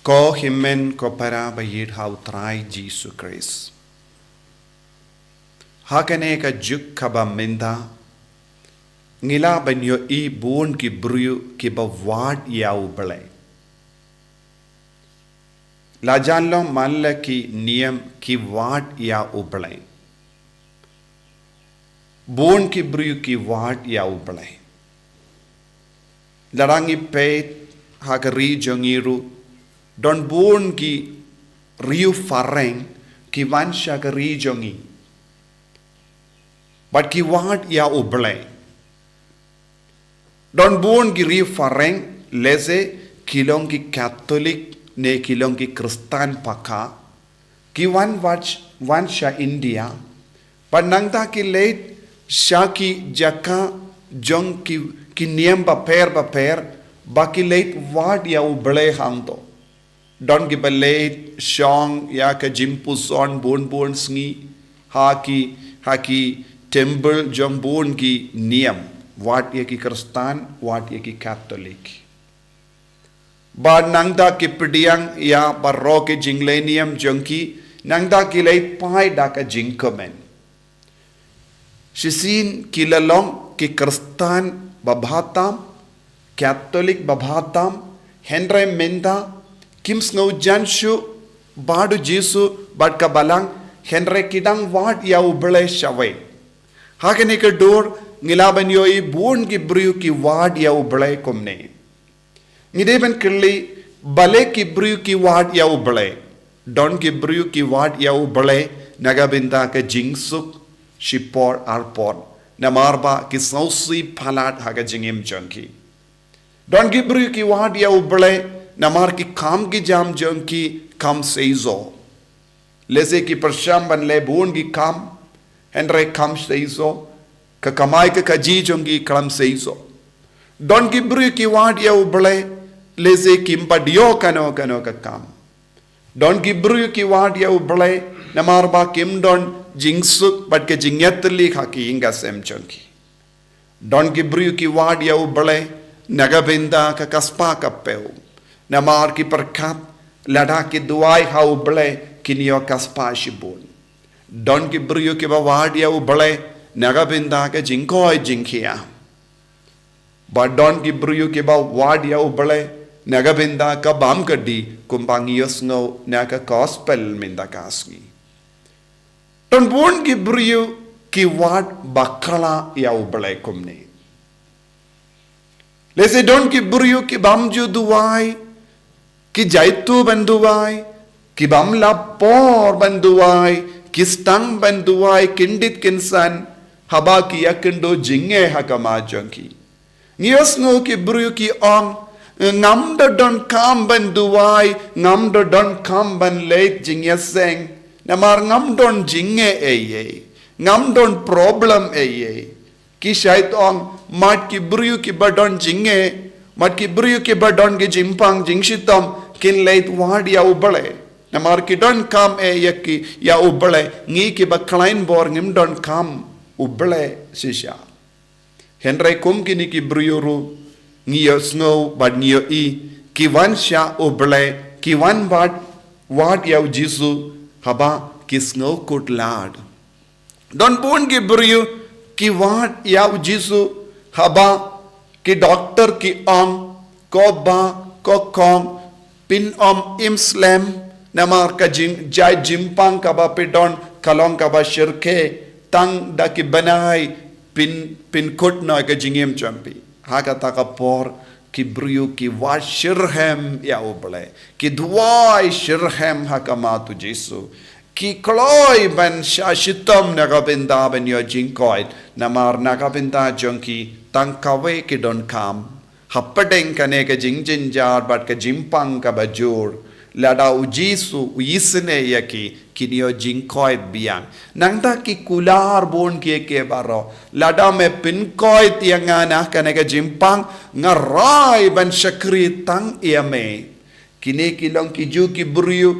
Ko himen ko para bayid how try Jesus Christ. Hakane ka juk kaba minda ngila banyo I bun ki bru ki ba wad yau Blei. La janlo malla ki niyam ki wad yau Blei. Bun ki bru ki wad yau Blei. Larangi pet hakari jongiru don bun ki riu Phareng ki vansha ka ri jongi. But ki wad yau Blei. Don bun ki riu Phareng leze kilong ki Catholic ne kilong ki Khristan paka ki vansha India. But nangta ki late shaki jaka jong ki niyam ba per baki late wad yau Blei hangto. Don ki Balei shong ya ka jimpu son bun sngi haki temple jong bun ki niyam wat ye ki Khristan wat ye ki Catholic. Ba nangda ki pidiang ya barro ke jinglenium jong ki nangda ki late pai da ka jingkomen. Shisin kilalong ki Khristan babhatam Catholic babhatam Henry Menda Kims ngau janshu badu Jesu bad kabalang Henry kidang wad yau Blei shawai. Hakane ka door ngilaban yoi bun ki bru ki wad yau Blei komne. Ngideben kirli Balei ki bru ki wad yau Blei. Don ki bru ki wad yau Blei nagabinda ka jingsuk shipor arpor namarba ki sausi palat haga jingim junki. Don ki bru ki wad yau Blei namar ki kam ki jam jong ki kam seizo. Leze ki persham ban le bun ki kam Henry kam seizo ka kamai ka kaji jong ki kam seizo. Don ki bru ki wad yau Blei leze ki mpadio kano ka kam. Don ki bru ki wad yau Blei namar ba kim don jingsuk bat ke jingyatli haki inga sem jong ki. Don ki bru ki wad yau Blei nagabinda ka kaspa kapeu. Namar ki perkat lada ki duai hau Blei kinio kaspa shibun. Don ki bru ki ba wad yau Blei nagabinda ka jingkoi jingkia. Ba don ki bru ki ba wad yau Blei nagabinda ka bam kadi kumbangiyos ngo na ka gospel minda kasgi. Don bun ki bru ki wad bakala yau Blei kumne. Lese don ki bru ki bamju duai ki jaitu banduai ki bamla por banduai ki stang banduai kindit kinsan haba ki yakendo jinge hakama jonki. Ngiyos ngo ki bru ki ong ngamdo don kam banduai ngamdo don kam ban late jingyaseng namar ngamdon jinge eye ngamdon problem eye ki shait ong mat ki bru ki badon jinge mat ki bru ki badon ki jimpang jingshitom kin late wad yau Blei namar ki don kam yaki yau Blei ngi ki ba klein bor ngim don kam Blei sisha. Henry kum kini ki bruyuru ngiyo snow bad ngiyo I ki wan sha Blei ki wan wad yau Jesu haba ki snow kut lad. Don bun ki bruyu ki wad yau Jesu haba ki doctor ki ong ko ba ko kong pin imslam namar ka jai jimpang ka ba pidon kalong ka ba shirke tang da ki banai pin kut na ka jingem champi haka ta ka por ki bru ki wa shirhem ya Blei ki duai shirhem haka ma tu Jesu ki kloi ban shashitom nagabinda ban yo jingkoid namar nagabinda jonki tang kawe ki don kam happadeng kane ka jingjin jar bat ka jimpang ka bajur lada ujisu uisne yaki kinio jingkoid biang nangda ki kular bon ke baro lada me pinkoid tiangana kane ka jimpang ngarai ban shakri tang iame kini kilong ki ju ki buriu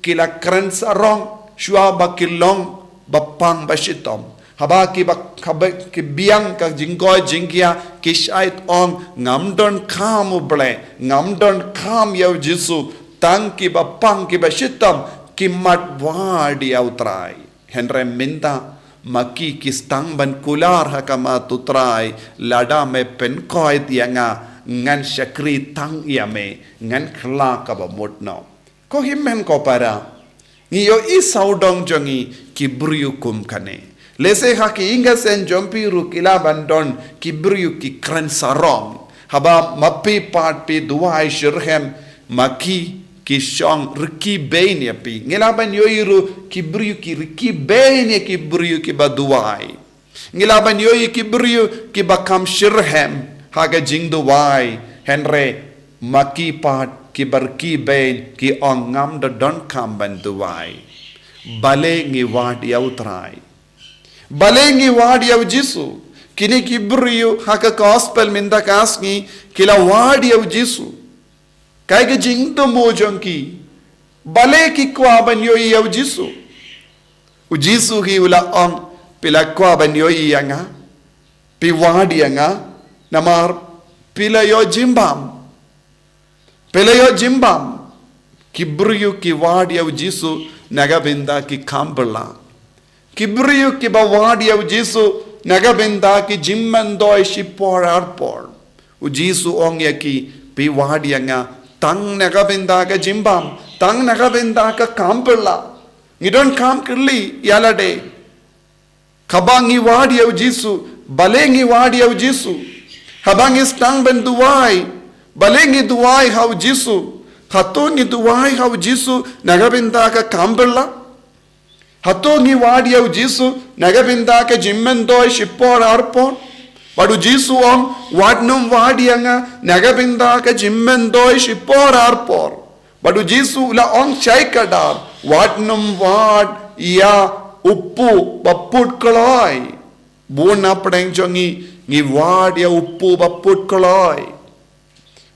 kila kran sarong shua bakilong bapang bashitom haba ki biang ka jingkoy jingkia ki shait ong ngamdon kam Blei ngamdon kam yau Jesu tang ki ba pang ki ba shitam ki mat wadi autrai henre minta maki ki stang ban kular hakama tutrai lada me pen koi tianga ngan shakri tang yame ngan khla ka ba motno ko himmen ko para ngiyo isaudong jongi kibriyu kum kane lese haki inga sen jompiru kila bandon kibriyu ki kran sarong haba mapi pat pi duai shirhem maki ki shong riki bein ya pi ngilaban yoiru kibriyu ki riki bein ya kibriyu ki baduai ngilaban yoyi kibriyu ki bakam shirhem haga jing duai henre maki pat ki barki bein ki ongam da don kam ban duai Balei ngi wad yautrai Balei ngi wad yaw jisu kini kibriyu haka gospel minda kasngi kila wad yaw jisu kai ga jing to mo jonki Balei ki kwa ban yo yaw jisu u jisu hi ula ong pila kwa ban yo yanga pi wad yanga namar pila yo jimbam kibriyu ki wad yaw jisu nagabinda ki kambala kibriyu ki ba wad yaw jisu nagabinda ki jimmandoi shipor arpor u jisu ong yaki pi wad yanga tang nagabinda ka jimbam tang nagabinda ka kambala ngidon kam kirli yalade kabangi wad yaw jisu balengi wad yaw jisu habangi stang ben duwai balengi duwai haw jisu hatongi duwai haw jisu nagabinda ka kambala hatongi wadi haw jisu nagabinda ka jimmendoi shipor arpon badu jisu on wadnum wadi anga nagabinda ka jimmendoi shipor arpor badu jisu la on chaikadar wadnum wad ya uppu bapput koloi buna pdeng jongi ngi wad ya uppu bapput koloi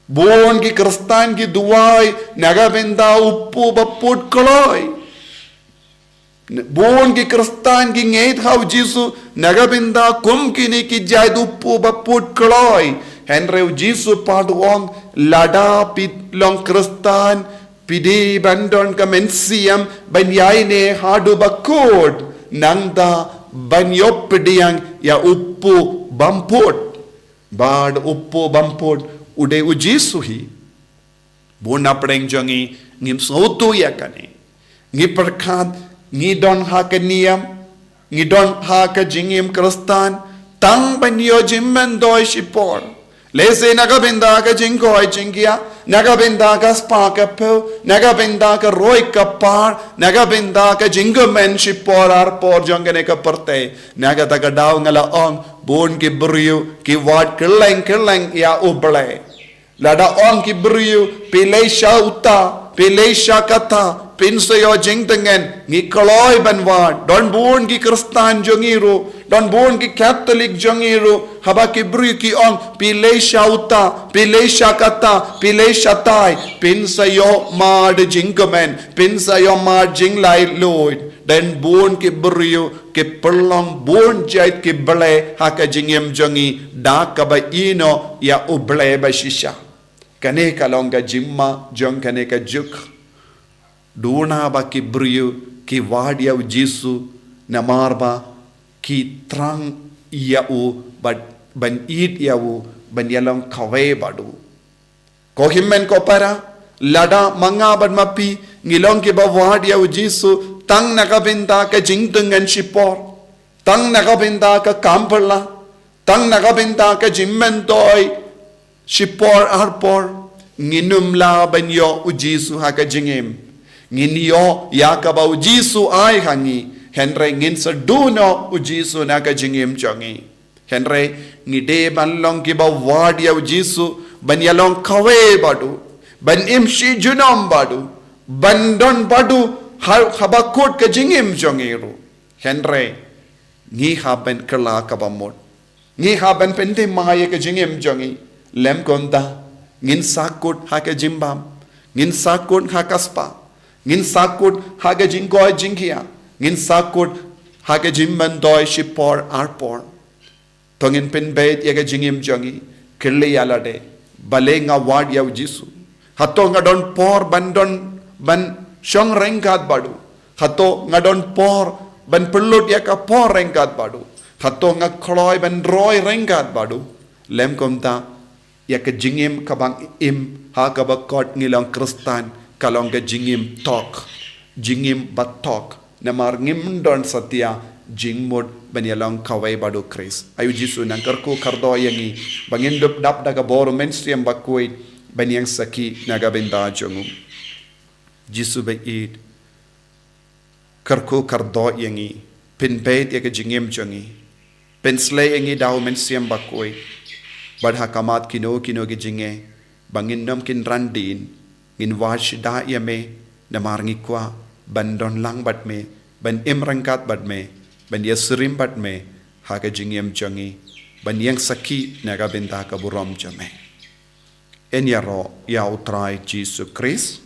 Bon ki Khristan ki duai nagabinda uppu bapput koloi bon ki Khristan ki ngeit haw jisu nagabinda kum kini ki jai uppu bapput koloi henre jisu paduong lada pit long Khristan pidi bandon kamensiam banyaine hadu bakut nangda banyop pediang ya uppu bamput bad uppu bamput ude ujisu hi bona pdeng jongi ngim sautu ya kane ngi perkhat ngi don ha ka niam ngi don ha ka jingim Khristan tang ban yo jimmen doi shipor lese nagabinda ka jingkoi jingia nagabinda ka spa ka po nagabinda ka roi ka par nagabinda ka jingomen shipor ar por jongene ka parte nagata ka daw ngala ong bon ki briyu ki wat keleng ya uble lada ong ki briyu pileisha uta pileisha kata pinsayo jingtengen ngi koloi banwa don bon ki Khristan jongiru don bon ki Catholic jongiru haba ki briyu ki ong pileisha uta pileisha kata pileisha tai pinsayo mad jingmen pinsayo mad jinglai loid dan bon ki briyu ki perlong bon jait ki Blei haka jingem jongi da ka ba ino ya uble ba shisha kane kalonga jimma jong kane ka juk duna ba ki briyu ki wadia jisu namarba ki trang ya u ban eat ya u ban yalong kawe badu ko himmen ko para lada manga ban mapi ngilong ki ba wadia jisu tang nagabinda ka jingtungan shipor tang nagabinda ka kampala tang nagabinda ka jimmendoi shipor arpor nginum la banyo ujisu haka jingim nginyo yakaba ujisu ai hangi henre ngin sa duno ujisu naka jingim jongi henre ngide banlong ki ba wadia ujisu banyalong kawe badu ban imshi junom badu bandon badu habakut ka jingim jongiru henre ngi haben kala kabamot ngi haben pente maya ka jingim jongi lem konda ngin sakut haka jimbam ngin sakut hakaspa ngin sakut haka jinggoy jingia ngin sakut haka jimban doi shipor arpor tongin pin bait yaga jingim jongi kirli yalade Balei nga wad yaw jisu Hato ngadon por bandon ban syong rengkat badu. Hato ngadon por ban pelut ya ka por rengkat badu. Hato ngakloi ban roy rengkat badu. Lem komta ya ke jingim kabang im ha ka bakot ngilang Khristan kalong ke jingim tok. Jingim batok namar ngim don satya jingmod banyalang kawai badu Kris. Ayu Jisu nang kerku kardo yangi bangin dup dap daga boru menstriam bakui banyang saki naga benda jongum. Jisu bait kerku kardo yangi pin bait ya ke jingim jongi pin slay yangi daw menstriam bakui badha kamat kino ke jinge bangin nom kin randin ngin wash da yame namar ngikwa bandon lang bat me ban im rangkat bat me ban yasrim bat me ha ka jingem changi ban yang saki naga benda ka buram jame en ya ro ya utrai Jesus Christ